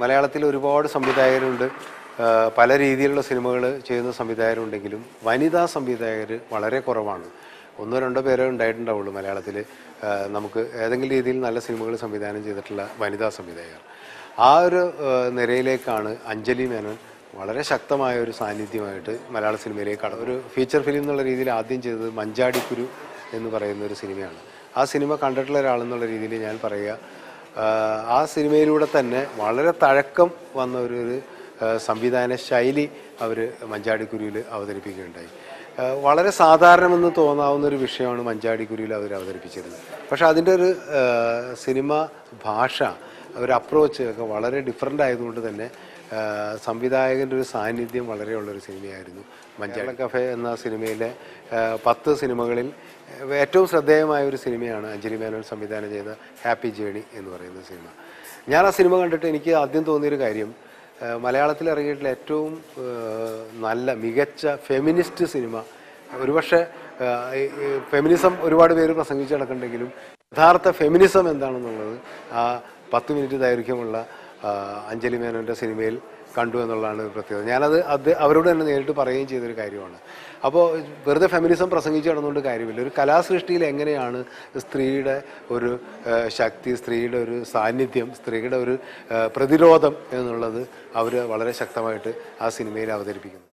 മലയാളത്തിൽ ഒരുപാട് സംവിധായകരുണ്ട്. പല രീതിയിലുള്ള സിനിമകൾ ചെയ്യുന്ന സംവിധായകരുണ്ടെങ്കിലും വനിതാ സംവിധായകർ വളരെ കുറവാണ്. ഒന്നോ രണ്ടോ പേരേ ഉണ്ടായിട്ടുണ്ടാവുള്ളൂ മലയാളത്തിൽ നമുക്ക് ഏതെങ്കിലും രീതിയിൽ നല്ല സിനിമകൾ സംവിധാനം ചെയ്തിട്ടുള്ള വനിതാ സംവിധായകർ. ആ ഒരു നിരയിലേക്കാണ് അഞ്ജലി മേനോൻ വളരെ ശക്തമായ ഒരു സാന്നിധ്യമായിട്ട് മലയാള സിനിമയിലേക്ക് ഒരു ഫീച്ചർ ഫിലിം എന്നുള്ള രീതിയിൽ ആദ്യം ചെയ്തത് മഞ്ചാടിക്കുരു എന്ന് പറയുന്ന ഒരു സിനിമയാണ്. ആ സിനിമ കണ്ടിട്ടുള്ള ഒരാളെന്നുള്ള രീതിയിൽ ഞാൻ പറയുക, ആ സിനിമയിലൂടെ തന്നെ വളരെ തഴക്കം വന്ന ഒരു സംവിധാന ശൈലി അവർ മഞ്ചാടിക്കുരുവിൽ അവതരിപ്പിക്കുകയുണ്ടായി. വളരെ സാധാരണമെന്ന് തോന്നാവുന്ന ഒരു വിഷയമാണ് മഞ്ചാടിക്കുരുവിൽ അവർ അവതരിപ്പിച്ചിരുന്നത്. പക്ഷെ അതിൻ്റെ ഒരു സിനിമ ഭാഷ, ഒരു അപ്രോച്ച് ഒക്കെ വളരെ ഡിഫറൻ്റ് ആയതുകൊണ്ട് തന്നെ സംവിധായകൻ്റെ ഒരു സാന്നിധ്യം വളരെയുള്ളൊരു സിനിമയായിരുന്നു മഞ്ചാടി കഫേ എന്ന സിനിമയിലെ 10 സിനിമകളിൽ ഏറ്റവും ശ്രദ്ധേയമായ ഒരു സിനിമയാണ് അഞ്ജലി മേനോൻ സംവിധാനം ചെയ്ത ഹാപ്പി ജേണി എന്ന് പറയുന്ന സിനിമ. ഞാൻ ആ സിനിമ കണ്ടിട്ട് എനിക്ക് ആദ്യം തോന്നിയൊരു കാര്യം, മലയാളത്തിൽ ഇറങ്ങിയിട്ടുള്ള ഏറ്റവും നല്ല മികച്ച ഫെമിനിസ്റ്റ് സിനിമ, ഒരുപക്ഷെ ഫെമിനിസം ഒരുപാട് പേര് പ്രസംഗിച്ച് നടക്കുന്നുണ്ടെങ്കിലും യഥാർത്ഥ ഫെമിനിസം എന്താണെന്നുള്ളത് ആ 10 മിനിറ്റ് ദൈർഘ്യമുള്ള അഞ്ജലി മേനോൻ്റെ സിനിമയിൽ കണ്ടു എന്നുള്ളതാണ് പ്രത്യേകത. ഞാനത് അവരോട് തന്നെ നേരിട്ട് പറയുകയും ചെയ്തൊരു കാര്യമാണ്. അപ്പോൾ വെറുതെ ഫെമിനിസം പ്രസംഗിച്ച് നടന്നുകൊണ്ട് കാര്യമില്ല. ഒരു കലാസൃഷ്ടിയിൽ എങ്ങനെയാണ് സ്ത്രീയുടെ ഒരു ശക്തി, സ്ത്രീയുടെ ഒരു സാന്നിധ്യം, സ്ത്രീയുടെ ഒരു പ്രതിരോധം എന്നുള്ളത് അവർ വളരെ ശക്തമായിട്ട് ആ സിനിമയിൽ അവതരിപ്പിക്കുന്നു.